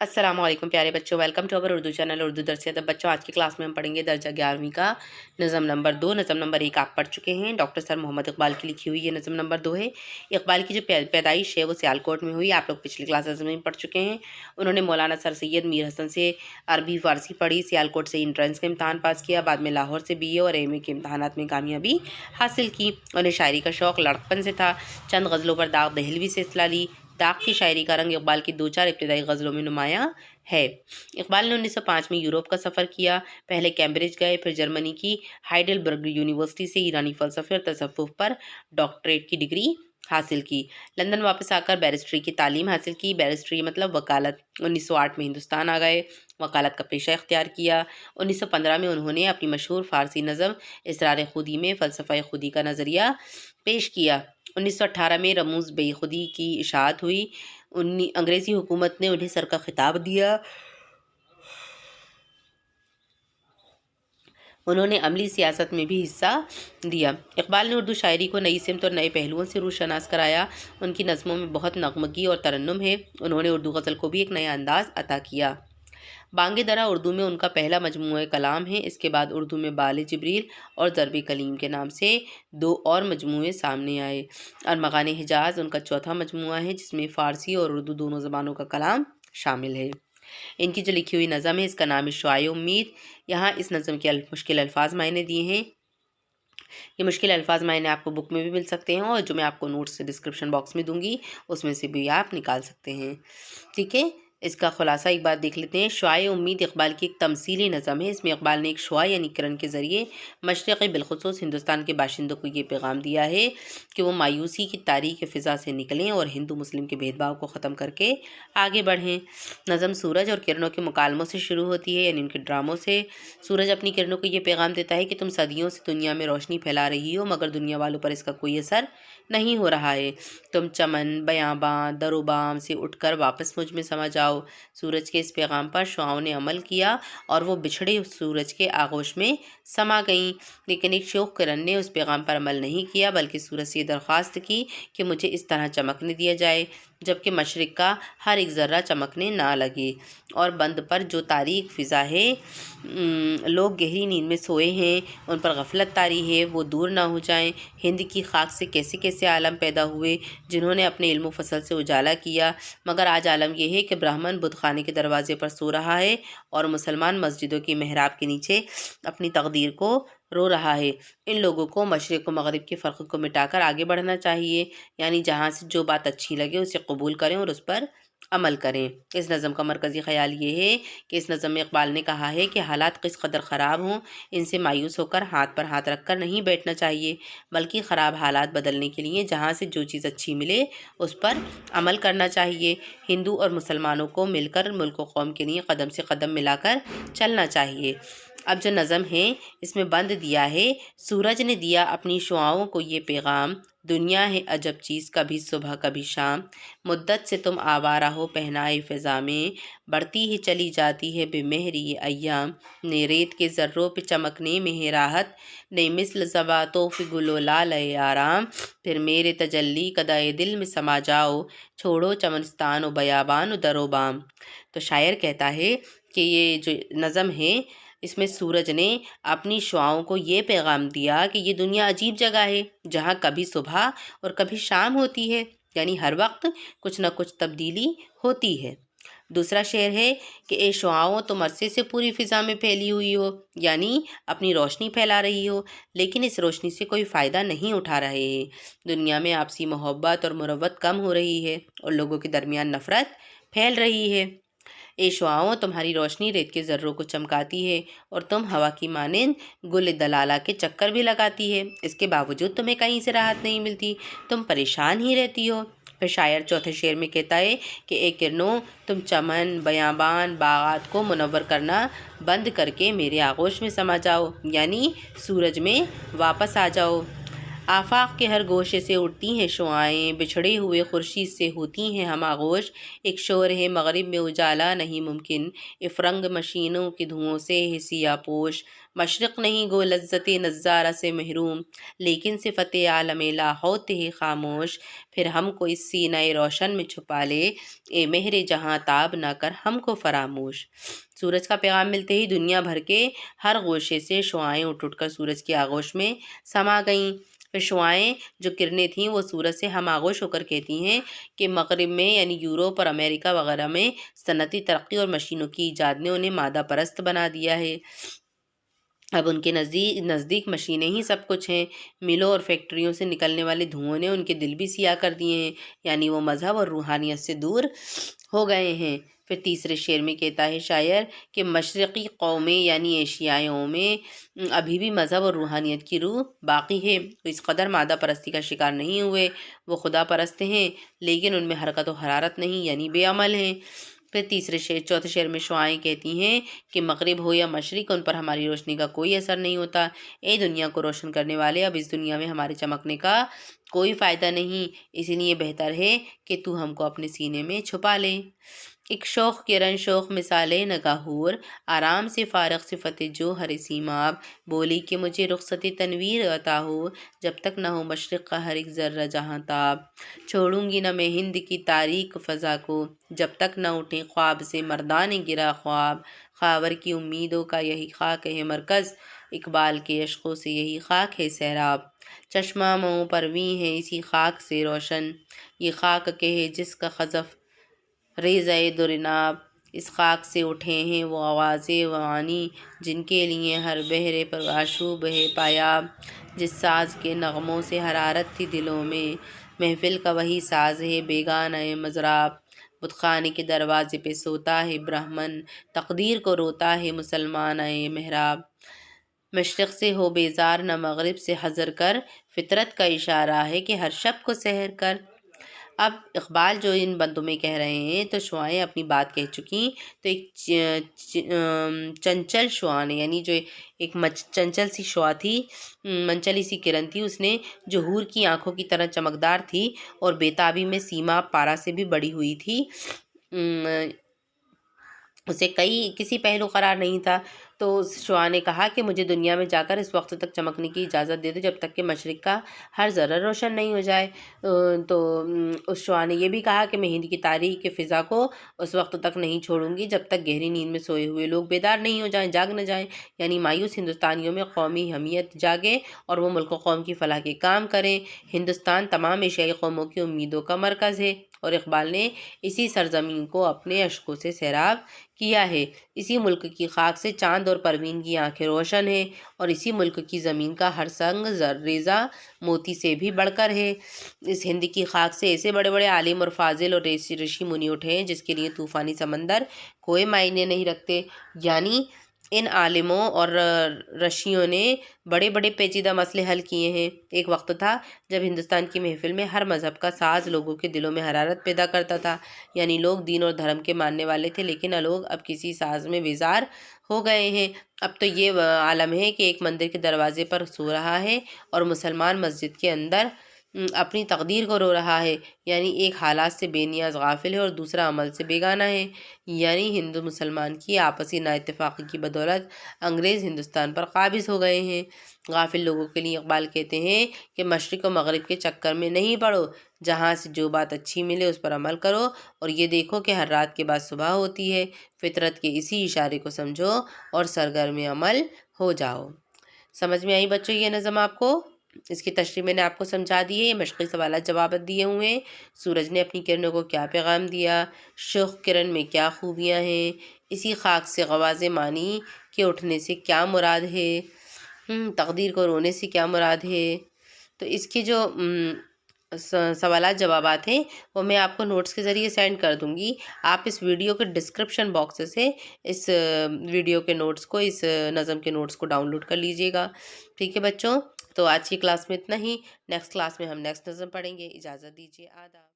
अस्सलाम वालेकुम प्यारे बच्चों, welcome to our Urdu channel Urdu दरस अदब। बच्चों, आज की क्लास में हम पढ़ेंगे दर्जा 11वीं का नज़म नंबर 2। नज़म नंबर 1 आप पढ़ चुके हैं। डॉक्टर सर मोहम्मद इकबाल की लिखी हुई ये नज़म नंबर 2 है। इकबाल की जो पैदाइश है वो सियालकोट में हुई। आप लोग पिछली क्लासेस में पढ़ चुके हैं। उन्होंने मौलाना सर सैयद मीर हसन से अरबी फ़ारसी पढ़ी, सियालकोट से इंट्रेंस का इम्तहान पास किया, बाद में लाहौर से BA और MA के इम्तहानात में कामयाबी हासिल की। उन्हें शायरी का शौक़ लड़कपन से था। चंद गज़लों पर दाग दहलवी से इत्तला ली। दाग की शायरी का रंग इकबाल की 2-4 इब्तदाई गज़लों में नुमायाँ है। इकबाल ने 1905 में यूरोप का सफ़र किया। पहले कैम्ब्रिज गए, फिर जर्मनी की हाइडेलबर्ग यूनिवर्सिटी से ईरानी फ़लसफ़े और तसव्वुफ़ पर डॉक्टरेट की डिग्री हासिल की। लंदन वापस आकर बैरिस्ट्री की तालीम हासिल की। बैरिस्ट्री मतलब वकालत। 1908 में हिंदुस्तान आ गए, वकालत का पेशा इख्तियार किया। 1915 में उन्होंने अपनी मशहूर फ़ारसी नज़म इसरार खुदी में फ़लसफ़ा खुदी का नज़रिया पेश किया। 1918 में रमूज़ बेखुदी की इशाअत हुई। अंग्रेज़ी हुकूमत ने उन्हें सर का खिताब दिया। उन्होंने अमली सियासत में भी हिस्सा दिया। इकबाल ने उर्दू शायरी को नई सिमत और नए पहलुओं से रूशनास कराया। उनकी नज़मों में बहुत नगमगी और तरन्नुम है। उन्होंने उर्दू गज़ल को भी एक नया अंदाज़ अता किया। बांगे दरा उर्दू में उनका पहला मजमूआ कलाम है। इसके बाद उर्दू में बाल जिब्रील और ज़र्ब कलीम के नाम से 2 और मजमूए सामने आए। अरमग़ान हिजाज़ उनका चौथा मजमूआ है, जिसमें फ़ारसी और उर्दू दोनों ज़बानों का कलाम शामिल है। इनकी जो लिखी हुई नज़म है, इसका नाम है शुआए उम्मीद। यहाँ इस नज़म के मुश्किल अल्फाज मायने दिए हैं। ये मुश्किल अल्फाज मायने आपको बुक में भी मिल सकते हैं और जो मैं आपको नोट्स डिस्क्रिप्शन बॉक्स में दूंगी उसमें से भी आप निकाल सकते हैं। ठीक है, इसका खुलासा एक बार देख लेते हैं। शुआए उम्मीद इकबाल की एक तमसीली नज़म है। इसमें इकबाल ने एक शुआ यानी किरण के ज़रिए मशरक़ी बिलखुसूस हिंदुस्तान के बाशिंदों को ये पैगाम दिया है कि वो मायूसी की तारीख फ़िज़ा से निकलें और हिंदू मुस्लिम के भेदभाव को ख़त्म करके आगे बढ़ें। नज़म सूरज और किरणों के मुकालमों से शुरू होती है, यानी उनके ड्रामों से। सूरज अपनी किरणों को ये पैगाम देता है कि तुम सदियों से दुनिया में रोशनी फैला रही हो, मगर दुनिया वालों पर इसका कोई असर नहीं हो रहा है। तुम चमन, बयाबां, दरोबाम से उठकर वापस मुझ में समा जाओ। सूरज के इस पैगाम पर शुआओं ने अमल किया और वो बिछड़े सूरज के आगोश में समा गईं। लेकिन एक शोख किरण ने उस पैगाम पर अमल नहीं किया, बल्कि सूरज से दरख्वास्त की कि मुझे इस तरह चमकने दिया जाए जबकि मशरिक़ का हर एक ज़र्रा चमकने ना लगे। और बंद पर जो तारीक फ़िज़ा है, लोग गहरी नींद में सोए हैं, उन पर गफलत तारी है, वो दूर ना हो जाएं। हिंद की खाक से कैसे कैसे आलम पैदा हुए जिन्होंने अपने इल्म फसल से उजाला किया, मगर आज आलम यह है कि ब्राह्मण बुत खाने के दरवाजे पर सो रहा है और मुसलमान मस्जिदों की मेहराब के नीचे अपनी तकदीर को रो रहा है। इन लोगों को मशरिक़ व मगरिब के फ़र्क को मिटाकर आगे बढ़ना चाहिए, यानी जहाँ से जो बात अच्छी लगे उसे कबूल करें और उस पर अमल करें। इस नज़म का मरकज़ी ख़याल ये है कि इस नज़म में इकबाल ने कहा है कि हालात किस कदर ख़राब हों, इनसे मायूस होकर हाथ पर हाथ रख कर नहीं बैठना चाहिए, बल्कि ख़राब हालात बदलने के लिए जहाँ से जो चीज़ अच्छी मिले उस पर अमल करना चाहिए। हिंदू और मुसलमानों को मिलकर मुल्क व कौम के लिए कदम से कदम मिलाकर चलना चाहिए। अब जो नज़म है इसमें बंद दिया है, सूरज ने दिया अपनी शुआओं को ये पैगाम, दुनिया है अजब चीज़ कभी सुबह कभी शाम, मुद्दत से तुम आवारा हो पहनाए फ़िज़ा में, बढ़ती ही चली जाती है बेमेहरी ये अय्याम, ने रेत के ज़र्रों पे चमकने में है राहत, ने मिसल ज़बातों फ़ि गुलो लाल आराम, फिर मेरे तजल्ली कदाए दिल में समा जाओ, छोड़ो चमनस्तान व बयाबान व दरोबाम। तो शायर कहता है कि ये जो नज़म है इसमें सूरज ने अपनी शुआओं को ये पैगाम दिया कि ये दुनिया अजीब जगह है जहाँ कभी सुबह और कभी शाम होती है, यानी हर वक्त कुछ न कुछ तब्दीली होती है। दूसरा शेर है कि ए शुआओं तुम अरसे से पूरी फ़िज़ा में फैली हुई हो, यानी अपनी रोशनी फैला रही हो, लेकिन इस रोशनी से कोई फ़ायदा नहीं उठा रहे हैं। दुनिया में आपसी मोहब्बत और मुरव्वत कम हो रही है और लोगों के दरमियान नफ़रत फैल रही है। ए शुआओं तुम्हारी रोशनी रेत के ज़र्रों को चमकाती है और तुम हवा की मानिंद गुल दलाला के चक्कर भी लगाती है, इसके बावजूद तुम्हें कहीं से राहत नहीं मिलती, तुम परेशान ही रहती हो। फिर शायर चौथे शेर में कहता है कि ए किरणों तुम चमन, बयाबान, बागात को मुनव्वर करना बंद करके मेरे आगोश में समा जाओ, यानी सूरज में वापस आ जाओ। آفاق کے ہر گوشے سے اٹھتی ہیں شعائیں، بچھڑے ہوئے خورشید سے ہوتی ہیں ہم آغوش، ایک شور ہے مغرب میں اجالا نہیں ممکن، افرنگ مشینوں کے دھوؤں سے ہے سیاہ پوش، مشرق نہیں گو لذت نظارہ سے محروم، لیکن صفت عالم لاہوت ہے خاموش، پھر ہم کو اس سینہ روشن میں چھپا لے، اے مہر جہاں تاب نہ کر ہم کو فراموش۔ سورج کا پیغام ملتے ہی دنیا بھر کے ہر گوشے سے شعائیں اٹھ کر سورج کی آغوش میں سما گئیں۔ پھر شعائیں جو کرنیں تھیں وہ سورج سے ہم آغوش ہو کر کہتی ہیں کہ مغرب میں یعنی یورپ اور امریکہ وغیرہ میں صنعتی ترقی اور مشینوں کی ایجاد نے انہیں مادہ پرست بنا دیا ہے۔ اب ان کے نزدیک مشینیں ہی سب کچھ ہیں۔ ملوں اور فیکٹریوں سے نکلنے والے دھوؤں نے ان کے دل بھی سیاہ کر دیے ہیں، یعنی وہ مذہب اور روحانیت سے دور ہو گئے ہیں۔ پھر تیسرے شعر میں کہتا ہے شاعر کہ مشرقی قومیں یعنی ایشیائیوں میں ابھی بھی مذہب اور روحانیت کی روح باقی ہے، وہ اس قدر مادہ پرستی کا شکار نہیں ہوئے، وہ خدا پرست ہیں لیکن ان میں حرکت و حرارت نہیں، یعنی بے عمل ہیں۔ پھر چوتھے شعر میں شعائیں کہتی ہیں کہ مغرب ہو یا مشرق ان پر ہماری روشنی کا کوئی اثر نہیں ہوتا، اے دنیا کو روشن کرنے والے، اب اس دنیا میں ہمارے چمکنے کا کوئی فائدہ نہیں، اس لیے بہتر ہے کہ تو ہم کو اپنے سینے میں چھپا لے۔ ایک شوق کرن شوق مثالے نگاہور، آرام سے فارغ صفت جو ہر سیماب، بولی کہ مجھے رخصت تنویر عطا ہو، جب تک نہ ہو مشرق کا ہر ایک ذرہ جہاں تاب، چھوڑوں گی نہ میں ہند کی تاریک فضا کو، جب تک نہ اٹھے خواب سے مردان گرا خواب، خاور کی امیدوں کا یہی خاک ہے مرکز، اقبال کے عشقوں سے یہی خاک ہے سیراب، چشمہ مئو پرویں ہے اسی خاک سے روشن، یہ خاک کہ ہے جس کا خزف ریزہ درناب، اس خاک سے اٹھے ہیں وہ آوازیں وانی جن کے لیے ہر بہرے پر آشوب ہے پایاب، جس ساز کے نغموں سے حرارت تھی دلوں میں، محفل کا وہی ساز ہے بیگانہ مضراب، بت خانے کے دروازے پہ سوتا ہے برہمن، تقدیر کو روتا ہے مسلمان محراب، مشرق سے ہو بیزار نہ مغرب سے حذر کر، فطرت کا اشارہ ہے کہ ہر شب کو سحر کر۔ اب اقبال جو ان بندوں میں کہہ رہے ہیں تو شعائیں اپنی بات کہہ چکی، تو ایک چنچل شعاع نے یعنی جو ایک چنچل سی شعاع تھی، منچلی سی کرن تھی، اس نے جو حور کی آنکھوں کی طرح چمکدار تھی اور بیتابی میں سیما پارا سے بھی بڑی ہوئی تھی، اسے کسی پہلو قرار نہیں تھا، تو اس شعاع نے کہا کہ مجھے دنیا میں جا کر اس وقت تک چمکنے کی اجازت دے دو جب تک کہ مشرق کا ہر ذرہ روشن نہیں ہو جائے۔ تو اس شعاع نے یہ بھی کہا کہ میں ہند کی تاریخ کے فضا کو اس وقت تک نہیں چھوڑوں گی جب تک گہری نیند میں سوئے ہوئے لوگ بیدار نہیں ہو جائیں، جاگ نہ جائیں، یعنی مایوس ہندوستانیوں میں قومی حمیت جاگے اور وہ ملک و قوم کی فلاح کے کام کریں۔ ہندوستان تمام ایشیائی قوموں کی امیدوں کا مرکز ہے، اور اقبال نے اسی سرزمین کو اپنے اشکوں سے سیراب کیا ہے، اسی ملک کی خاک سے چاند اور پروین کی آنکھیں روشن ہیں، اور اسی ملک کی زمین کا ہر سنگ ریزہ موتی سے بھی بڑھ کر ہے۔ اس ہند کی خاک سے ایسے بڑے بڑے عالم اور فاضل اور رشی منی اٹھے ہیں جس کے لیے طوفانی سمندر کوئی معنی نہیں رکھتے، یعنی ان عالموں اور رشیوں نے بڑے بڑے پیچیدہ مسئلے حل کیے ہیں۔ ایک وقت تھا جب ہندوستان کی محفل میں ہر مذہب کا ساز لوگوں کے دلوں میں حرارت پیدا کرتا تھا، یعنی لوگ دین اور دھرم کے ماننے والے تھے، لیکن لوگ اب کسی ساز میں بیزار ہو گئے ہیں۔ اب تو یہ عالم ہے کہ ایک مندر کے دروازے پر سو رہا ہے اور مسلمان مسجد کے اندر اپنی تقدیر کو رو رہا ہے، یعنی ایک حالات سے بے نیاز غافل ہے اور دوسرا عمل سے بیگانہ ہے، یعنی ہندو مسلمان کی آپسی نا اتفاقی کی بدولت انگریز ہندوستان پر قابض ہو گئے ہیں۔ غافل لوگوں کے لیے اقبال کہتے ہیں کہ مشرق و مغرب کے چکر میں نہیں پڑو، جہاں سے جو بات اچھی ملے اس پر عمل کرو، اور یہ دیکھو کہ ہر رات کے بعد صبح ہوتی ہے، فطرت کے اسی اشارے کو سمجھو اور سرگرم عمل ہو جاؤ۔ سمجھ میں آئی بچوں یہ نظم آپ کو؟ اس کی تشریح میں نے آپ کو سمجھا دی ہے، یہ مشقی سوالات جوابات دیے ہوئے ہیں۔ سورج نے اپنی کرنوں کو کیا پیغام دیا، شوق کرن میں کیا خوبیاں ہیں، اسی خاک سے غواز مانی کے اٹھنے سے کیا مراد ہے، تقدیر کو رونے سے کیا مراد ہے۔ تو اس کی جو سوالات جوابات ہیں وہ میں آپ کو نوٹس کے ذریعے سینڈ کر دوں گی، آپ اس ویڈیو کے ڈسکرپشن باکس سے اس ویڈیو کے نوٹس کو، اس نظم کے نوٹس کو ڈاؤن لوڈ کر لیجئے گا۔ ٹھیک ہے بچوں، تو آج کی کلاس میں اتنا ہی، نیکسٹ کلاس میں ہم نیکسٹ نظم پڑھیں گے۔ اجازت دیجیے، آداب۔